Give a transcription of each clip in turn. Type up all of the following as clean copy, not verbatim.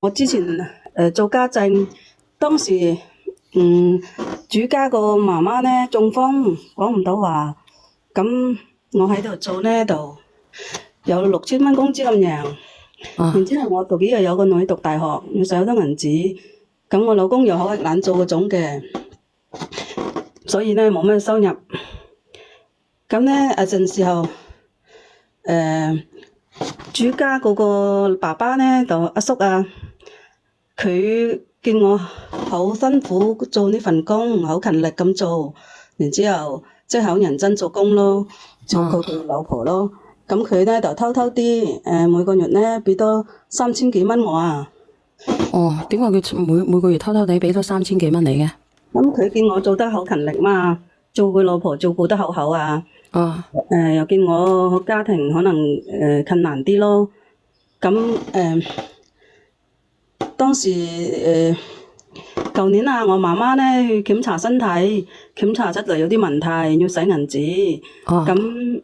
我之前做家政，當時主家個媽媽呢中風，講唔到話，咁我喺度做呢度有6000蚊工資咁樣，然之後我自己又有個女讀大學，要使好多銀紙，咁我老公又好難做嗰種嘅，所以呢冇咩收入。咁呢有陣時候主家嗰個爸爸呢就阿叔啊，佢見我好辛苦做呢份工，好勤力咁做，然之後即係好認真做工咯，照顧佢老婆咯。咁佢呢就偷偷啲每個月呢俾多3000幾蚊我啊。哦，點解佢每個月偷偷地俾多3000幾蚊你嘅？咁佢見我做得好勤力嘛，做佢老婆照顧得好好啊。又見我家庭可能困難啲咯。咁當時舊年啊，我媽媽呢去檢查身體，檢查出嚟有啲問題，要使銀紙。咁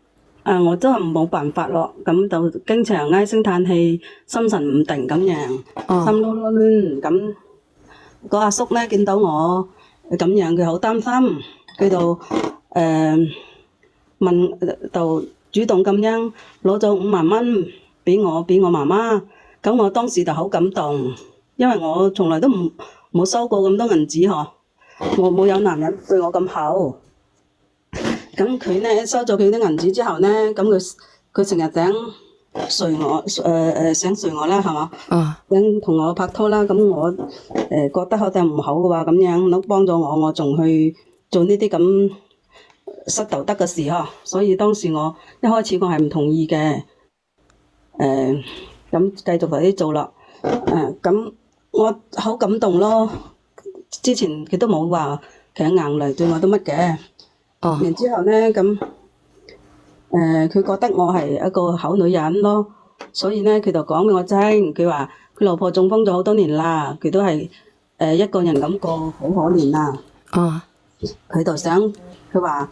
我都係冇辦法咯，咁就經常唉聲嘆氣，心神唔定咁樣，心囉囉攣。咁個阿叔呢見到我咁樣，佢好擔心，佢就就主動咁樣攞咗5萬蚊俾我媽媽。咁我當時就好感動，因為我從來都冇收過咁多銀紙嗬，我冇有男人對我咁好。咁佢呢收咗佢啲銀紙之後呢，咁佢成日想睡我，想睡我啦，係嘛？想同我拍拖啦。咁我覺得好似唔好嘅話，咁樣都幫咗我，我仲去做呢啲咁失道德嘅事嗬。所以當時我一開始我係唔同意嘅。咁繼續快啲做啦。咁我好感動咯。之前佢都冇話強硬嚟對我都乜嘅。然之後呢，咁佢覺得我係一個好女人咯，所以呢，佢就講俾我聽，佢話佢老婆中風咗好多年啦，佢都係一個人咁過，好可憐啊。佢就想，佢話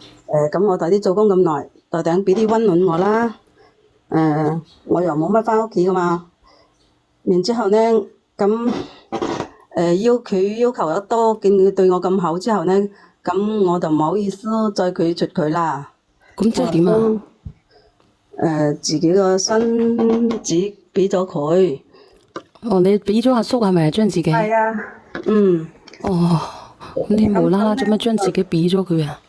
咁我哋啲做工咁耐，就等俾啲溫暖我啦。我又冇乜返屋企噶嘛。然之後呢，咁佢要求得多，見佢對我咁好之後呢，咁我就唔好意思再拒絕佢啦。咁即係點啊？自己個身子俾咗佢。你俾咗阿叔係咪將自己？係啊。咁你無啦啦做乜將自己俾咗佢啊？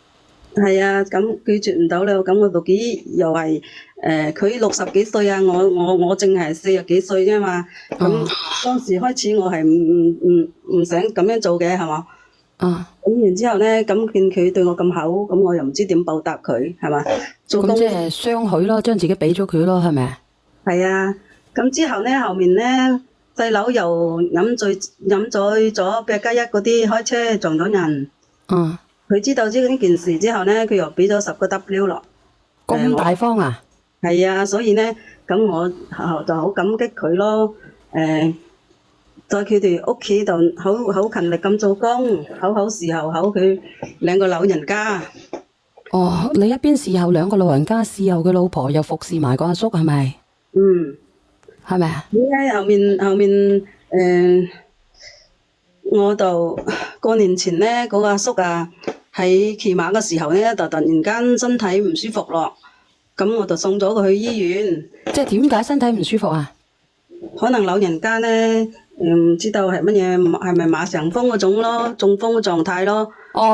係啊，咁拒絕唔到啦。咁我自己又係佢60幾歲啊，我淨係40幾歲啫嘛。咁當時開始我係唔想咁樣做嘅，係嘛？咁然之後呢，咁見佢對我咁好，咁我又唔知點報答佢，係嘛？咁即係相許咯，將自己俾咗佢咯，係咪？係啊。咁之後呢，後面呢，細佬又飲醉咗1+1嗰啲，開車撞咗人。佢知道呢件事之後呢，佢又俾咗10個 W 咯。咁大方啊？係啊，所以呢，咁我就好感激佢咯。在佢哋屋企度好勤力咁做工，好伺候好佢2個老人家。你一邊伺候2個老人家，伺候佢老婆，又服侍埋個阿叔，係咪？係咪啊？點解後面我就過年前呢，嗰個阿叔啊喺騎馬嘅時候呢，就突然間身體唔舒服咯。咁我就送咗佢去醫院。即係點解身體唔舒服啊？可能老人家呢，唔知道係乜嘢，係咪馬上風嗰種咯，中風嘅狀態咯。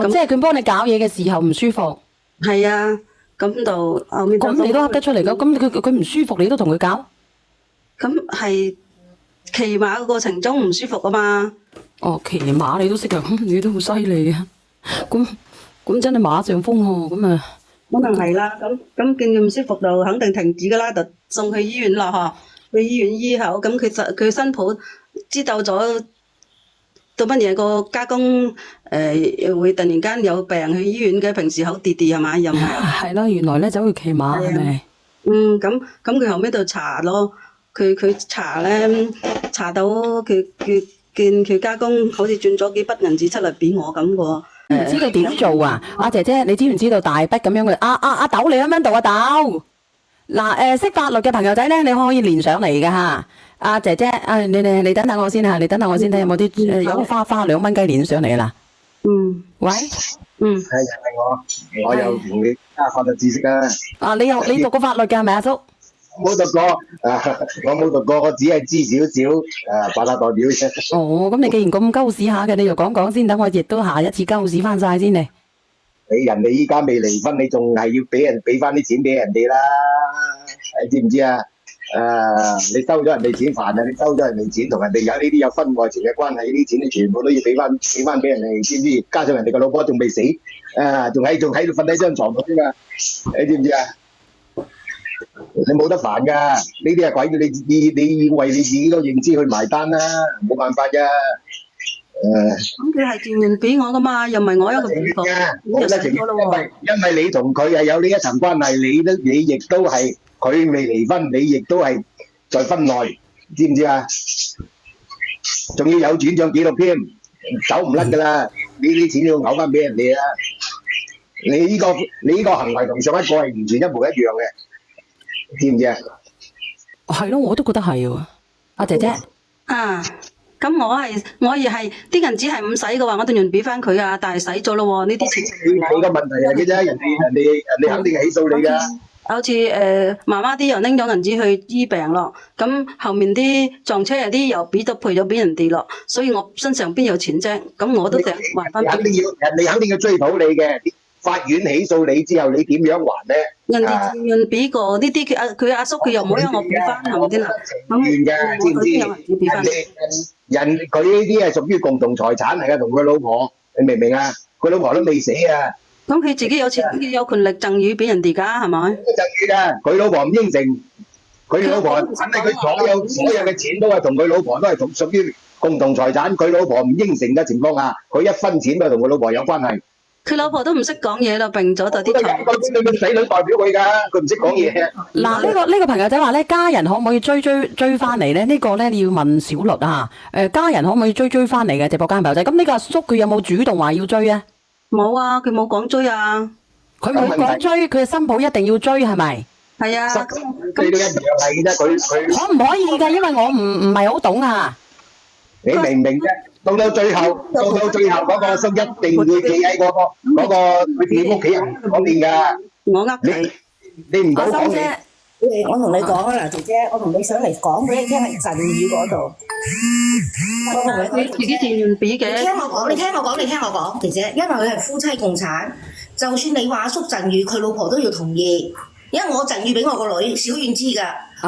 即係佢幫你搞嘢嘅時候唔舒服。係啊，咁就後面就咁你都噏得出嚟㗎？咁佢唔舒服，你都同佢搞？咁係騎馬嘅過程中唔舒服啊嘛。騎馬你都識啊？你都好犀利啊！咁真係馬上風喎，咁啊。可能係啦，咁見佢唔舒服就肯定停止噶啦，就送去醫院啦嗬。去醫院醫好，咁佢新抱知道咗到乜嘢個家公會突然間有病去醫院嘅，平時好地地係嘛，又唔係。係咯，原來咧走去騎馬係咪？咁佢後尾就查咯，佢查咧查到佢見佢家公好似轉咗幾筆銀紙出嚟俾我咁喎。唔知道點做啊？阿姐姐，你知唔知道大筆咁樣嘅？阿豆你喺邊度啊？豆，嗱，識法律嘅朋友仔咧，你可以連上嚟㗎吓。阿姐姐，你等等我先吓，你等等我先睇有冇啲有花2蚊雞連上嚟啦。喂，係我又同你加法律知識啊。你讀過法律嘅係咪阿叔？冇讀過，我冇讀過，我只係知少少法律代表啫。哦，咁你既然咁鳩屎下嘅，你就講講先，等我亦都下一次鳩屎翻晒先嚟。人哋依家未離婚，你仲係要俾翻啲錢俾人哋啦，知唔知啊？你收咗人哋錢煩啊！你收咗人哋錢，同人哋有呢啲有婚外情嘅關係，呢啲錢你全部都要俾翻俾人哋，知唔知？加上人哋個老婆仲未死，仲喺度瞓喺張床度啫嘛，你知唔知啊？你冇得煩噶，呢啲係鬼你要為你自己個認知去埋單啦，冇辦法噶。咁佢係自願俾我噶嘛，又唔係我一個被告，咁就死咗咯喎。因為你同佢係有呢一層關係，你亦都係佢未離婚，你亦都係在婚內，知唔知啊？仲要有轉賬記錄添，走唔甩噶啦，呢啲錢要嘔翻俾人哋啦。你呢個行為同上一個係完全一模一樣嘅，知唔知啊？係咯，我都覺得係喎，阿姐姐。咁我而係啲銀紙係唔使嘅話，我當然俾翻佢啊，但係使咗咯喎，呢啲錢。你個問題嚟嘅啫，人哋肯定係起訴你㗎。好似媽媽啲又拎咗銀紙去醫病咯，咁後面啲撞車有啲又賠咗俾人哋咯，所以我身上邊有錢啫，咁我都想還翻。人哋肯定要追討你嘅，法院起訴你之後，你點樣還咧？人哋自願俾過呢啲，佢阿叔佢又冇讓我俾翻，係咪先啦？咁知唔知？人佢呢啲係屬於共同財產嚟嘅，同佢老婆，你明唔明啊？佢老婆都未死啊！咁佢自己有錢，佢有權力贈與俾人哋㗎，係咪？贈與㗎，佢老婆唔應承，佢老婆肯定佢所有嘅錢都係同佢老婆都係屬於共同財產，佢老婆唔應承嘅情況下，佢一分錢都係同佢老婆有關係。佢老婆都唔識講嘢啦，病咗就啲財。佢仔女代表佢㗎，佢唔識講嘢。嗱，呢個朋友仔話咧，家人可唔可以追翻嚟咧？呢個咧你要問小律啊。家人可唔可以追翻嚟嘅直播間朋友仔？咁呢個阿叔佢有冇主動話要追啊？冇啊，佢冇講追啊。佢冇講追，佢嘅新抱一定要追係咪？係啊。佢都一樣係啫，佢可唔可以㗎？因為我唔係好懂啊。你明唔明啫？到最後嗰個阿叔一定會企喺嗰個佢自己屋企人嗰邊㗎。我你唔好講嘢。我同你講啊，嗱，姐姐，我同你上嚟講俾你聽係贈與嗰度。我同你講，你自己自願俾嘅。你聽我講，姐姐，因為佢係夫妻共產，就算你話阿叔贈與，佢老婆都要同意。因為我贈與俾我個女，小遠知㗎。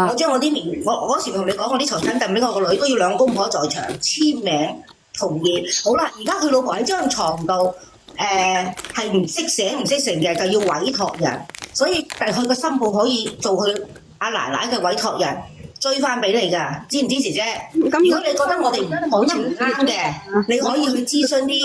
我將我啲名，我嗰時同你講，我啲財產贈俾我個女，都要兩公婆在場簽名同意。好啦，而家佢老婆喺張床度，係唔識寫唔識成嘅，就要委託人。所以佢個新抱可以做佢阿奶奶嘅委託人，追翻俾你㗎，知唔知姐姐？如果你覺得我哋講得唔啱嘅，你可以去諮詢啲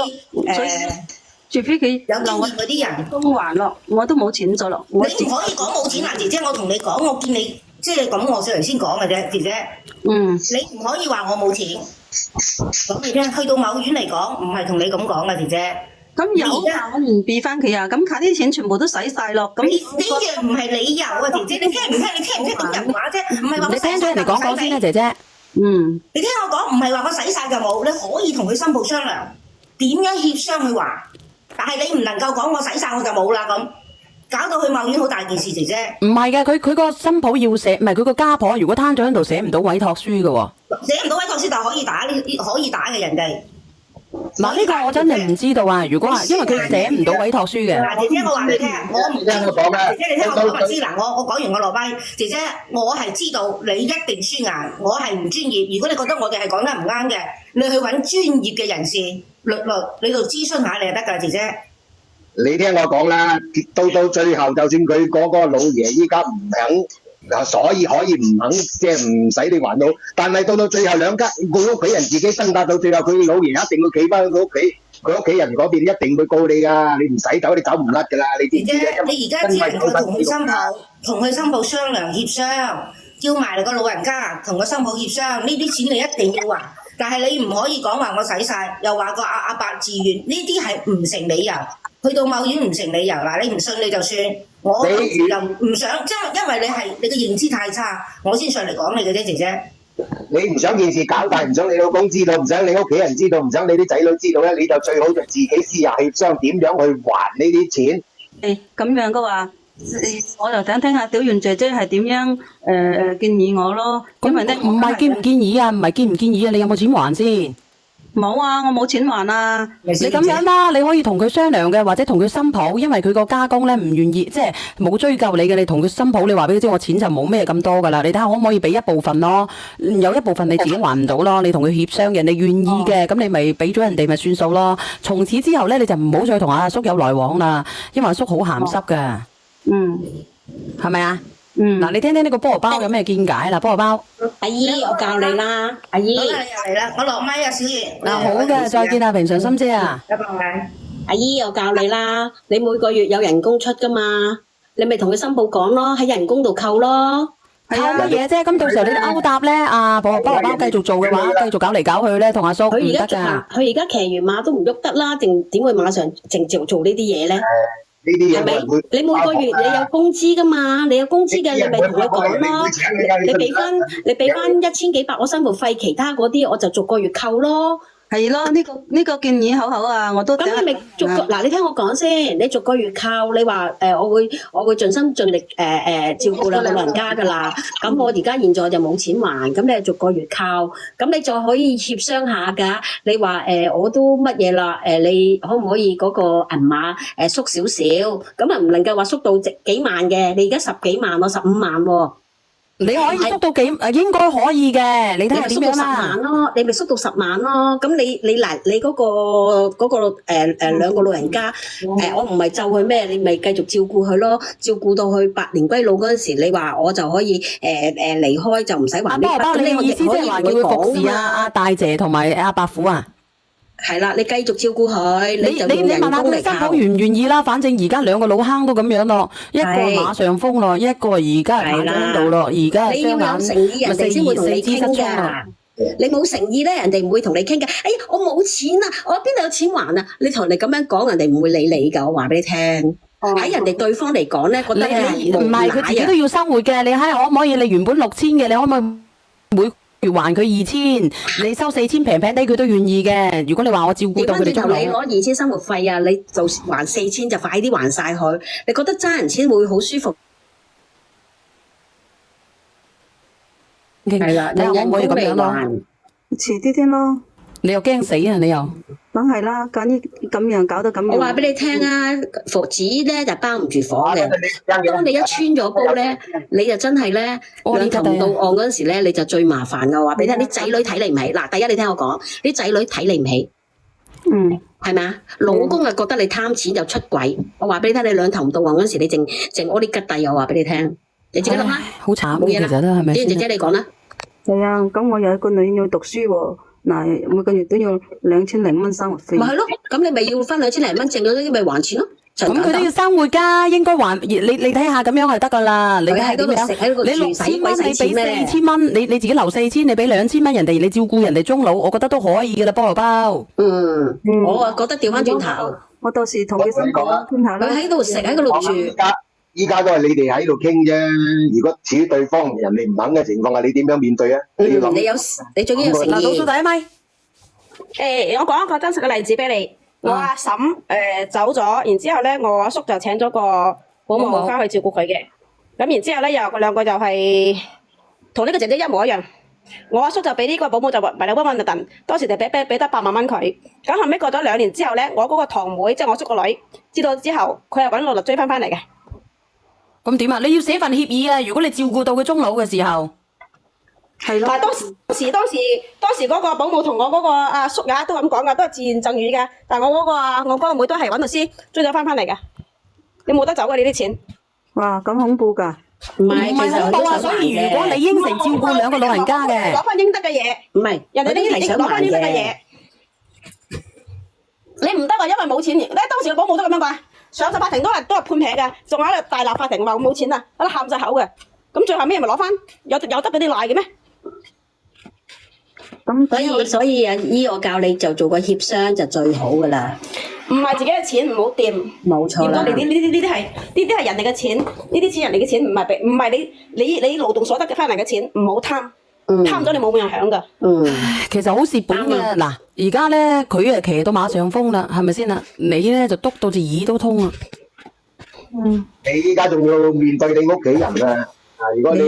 除非佢有經驗嗰啲人都還咯，我都冇錢咗咯。你唔可以講冇錢啊，姐姐！我同你講，我見你即係咁，我上嚟先講嘅啫，姐姐。你唔可以話我冇錢，講你聽。去到某院嚟講，唔係同你咁講嘅，姐姐。咁有啊，我唔俾翻佢啊！咁卡啲錢全部都使晒咯。咁呢樣唔係理由啊，姐姐，你聽唔聽？你聽唔聽懂人話啫？唔係話你聽咗人哋講講先啦，姐姐。你聽我講，唔係話我使晒就冇，你可以同佢新抱商量，點樣協商去還。但係你唔能夠講我使晒我就冇啦咁，搞到去某院好大件事，姐姐。唔係嘅，佢個新抱要寫，唔係佢個家婆，如果攤咗喺度寫唔到委託書嘅喎。寫唔到委託書，但係可以打嘅人哋。嗱，呢個我真係唔知道啊！如果因為佢寫唔到委託書嘅。嗱，姐姐，我話你聽，我唔聽我講嘅。姐姐，你聽我講埋先嗱，我講完我落班。姐姐，我係知道你一定輸硬，我係唔專業。如果你覺得我哋係講得唔啱嘅，你去揾專業嘅人士律你度諮詢下你就得㗎，姐姐。你聽我講啦，到最後，就算佢嗰個老爺依家唔肯，所以可以唔肯，即係唔使你還到。但係到最後兩家佢屋企人自己掙扎到最後，佢老爺一定會企翻佢屋企，佢屋企人嗰邊一定會告你㗎。你唔使走，你走唔甩㗎啦。姐姐，你而家只能夠同佢新抱商量協商，叫埋個老人家同個新抱協商，呢啲錢你一定要還。但係你唔可以講話我使晒，又話個阿伯自願，呢啲係唔成理由。去到某院唔成理由嗱，你唔信你就算，我當時又唔想，因為你嘅認知太差，我先上嚟講你嘅啫，姐姐。你唔想件事搞大，唔想你老公知道，唔想你屋企人知道，唔想你啲仔女知道咧，你就最好就自己私下協商點樣去還呢啲錢。咁樣嘅話，我就想聽下小袁姐姐係點樣建議我咯。因為咧，唔係建唔建議啊，唔係建唔建議啊，你有冇錢還先？冇啊，我冇錢還啊。你咁樣啦，你可以同佢商量嘅，或者同佢新抱，因為佢個家公咧唔願意，即係冇追究你嘅，你同佢新抱，你話俾佢知，我錢就冇咩咁多噶啦，你睇下可唔可以俾一部分咯？有一部分你自己還唔到咯，你同佢協商，人哋願意嘅，咁你咪俾咗人哋咪算數咯。從此之後咧，你就唔好再同阿叔有來往啦，因為阿叔好鹹濕噶。係咪啊？嗱，你聽聽呢個菠蘿包有咩見解啦？菠蘿包，阿姨，我教你啦，阿姨。好啦，你又嚟啦，我落咪啊，小袁。嗱，好嘅，再見啊，平常心姐啊。拜拜。阿姨，我教你啦，你每個月有人工出噶嘛，你咪同佢新抱講咯，喺人工度扣咯。扣乜嘢啫？咁到時候你勾搭咧，阿菠蘿包繼續做嘅話，繼續搞嚟搞去咧，同阿叔唔得噶。佢而家騎完馬都唔喐得啦，定點會馬上淨做呢啲嘢咧？呢啲嘢係咪？你每個月你有工資噶嘛？你有工資嘅，你咪同佢講咯。你俾翻1000幾百我生活費，其他嗰啲我就逐個月扣咯。係咯，呢個建議好好啊，我都咁你咪嗱，你聽我講先，你逐個月扣，你話我會盡心盡力照顧兩個老人家噶啦。咁我而家現在就冇錢還，咁你係逐個月扣，咁你就可以協商下㗎。你話我都乜嘢啦？你可唔可以嗰個銀碼縮少少？咁啊唔能夠話縮到幾萬嘅，你而家10幾萬喎，15萬喎。你可以縮到應該可以嘅，你睇下點樣啦。你咪縮到10萬咯。咁你嗰個兩個老人家我唔係就佢咩，你咪繼續照顧佢咯，照顧到佢百年歸老嗰陣時，你話我就可以離開就唔使還呢筆。咁你意思即係話叫佢服侍阿大姐同埋阿伯虎啊？係啦，你繼續照顧佢，你就用人工嚟扣。你問下佢新抱願唔願意啦？反正而家兩個老坑都咁樣咯，一個馬上風咯，一個而家係喺度咯，而家你要有誠意，人哋先會同你傾㗎。你冇誠意咧，人哋唔會同你傾㗎。哎呀，我冇錢啊，我邊度有錢還啊？你同人哋咁樣講，人哋唔會理你㗎。我話俾你聽，喺人哋對方嚟講咧，覺得你唔係佢自己都要生活嘅。你睇可唔可以？你原本6000嘅，你可唔可以每月還佢2000，你收4000平平地佢都願意嘅。如果你話我照顧到佢哋，同你攞2000生活費啊，你就還4000就快啲還晒佢。你覺得爭人錢會好舒服？係啦，你可唔可以咁樣咯？遲啲先咯。你又驚死啊！你又梗係啦，咁樣搞到咁樣。我話俾你聽啊，佛紙咧就包唔住火嘅。當你一穿咗煲咧，你就真係咧兩頭唔到岸嗰陣時咧，你就最麻煩噶。我話俾你聽，啲仔女睇你唔起。嗱，第一你聽我講，啲仔女睇你唔起，係咪啊？老公啊覺得你貪錢就出軌。我話俾你聽，你兩頭唔到岸嗰陣時，你淨屙啲吉弟。我話俾你聽，你自己諗下。好慘嘅，其實都係咪？姐姐你講啦。係啊，咁我有個女要讀書喎。嗱，每個月都要2000零蚊生活費。咪係咯，咁你咪要分2000零蚊，剩咗啲咪還錢咯。咁佢都要生活㗎，應該還。你睇下咁樣就得㗎啦。你喺度食喺度住，你6000蚊，你俾4000蚊，你自己留4000，你俾2000蚊人哋，你照顧人哋終老，我覺得都可以㗎啦，菠蘿包。我啊覺得調翻轉頭，我到時同佢新抱傾下啦。佢喺度食喺嗰度住。依家都係你哋喺度傾啫。如果至於對方人哋唔肯嘅情況下，你點樣面對啊？你最緊要誠意。嗱，倒數第一咪。我講一個真實嘅例子俾你。我阿嬸走咗，然之後咧，我阿叔就請咗個保姆翻去照顧佢嘅。咁然之後咧，又兩個就係同呢個姐姐一模一樣。我阿叔就俾呢個保姆就埋嚟溫溫頓，當時就俾得8萬蚊佢。咁後尾過咗2年之後咧，我嗰個堂妹即係我叔個女知道之後，佢又揾我嚟追翻嚟嘅。咁點啊？你要寫份協議啊！如果你照顧到佢終老嘅時候，係咯。但係當時嗰個保姆同我嗰個阿叔也都咁講噶，都係自願贈與嘅。但係我嗰個妹都係揾律師追咗翻嚟嘅。你冇得走嘅呢啲錢。哇，咁恐怖㗎！唔係恐怖啊！所以如果你應承照顧兩個老人家嘅，攞翻應得嘅嘢。唔係，人哋應承攞翻應得嘅嘢。你唔得啊，因為冇錢。咧當時個保姆都咁樣講。上咗法庭都係判平嘅，仲喺度大鬧法庭話我冇錢啊，喺度喊晒口嘅。咁最後尾咪攞翻有得嗰啲賴嘅咩？所以阿姨我教你就做個協商就最好噶啦。唔係自己嘅錢唔好掂，冇錯啦掂到你呢啲係人哋嘅錢，呢啲錢人哋嘅錢，唔係你勞動所得嘅翻嚟嘅錢，唔好貪，貪咗你冇命享噶。其實好蝕本嘅。嗱，而家咧佢啊騎到馬上風啦，係咪先啦？你咧就篤到隻耳都通啊！你依家仲要面對你屋企人啊！如果你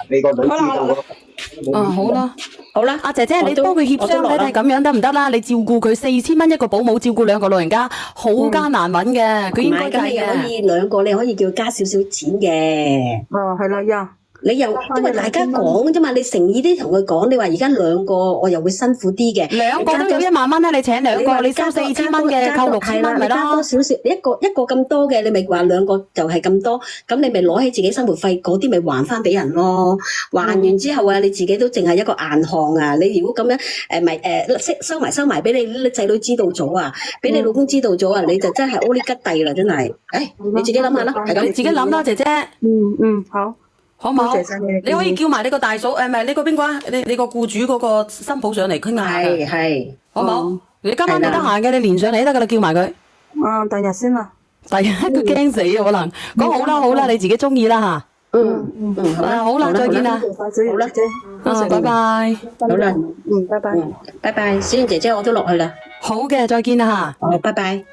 你個女知道好啦，好啦，阿姐姐，你幫佢協商睇睇咁樣得唔得啦？你照顧佢4000蚊一個保姆，照顧2個老人家，好艱難揾嘅，佢應該計咁你可以2個，你可以叫加少少錢嘅。係啦呀。你又因為大家講啫嘛，你誠意啲同佢講，你話而家2個我又會辛苦啲嘅，2個都要1萬蚊啦，你請2個，你收4000蚊嘅，扣6000蚊咪加多咯。少少，一個咁多嘅，你咪話2個就係咁多，咁你咪攞起自己生活費嗰啲咪還翻俾人咯。還完之後啊，你自己都淨係一個硬項啊。你如果咁樣收埋俾你仔女知道咗啊，俾你老公知道咗啊，你就真係屙呢吉地啦，真係。你自己諗下啦，係咁。你自己諗啦，姐姐。好。好唔好？多謝晒你嘅建議你可以叫埋你個大嫂，唔係你個邊個啊？你個僱主嗰個新抱上嚟傾下㗎，係，好唔好？你今晚你得閒嘅，你連上嚟得噶啦，叫埋佢。第日先啦。第日佢驚死啊，可能。講好啦，你自己中意啦吓。好啦，再見啦。好啦，拜拜。好啦，拜拜。拜拜，小燕姐姐我都落去啦。好嘅，再見啦吓。好，拜拜。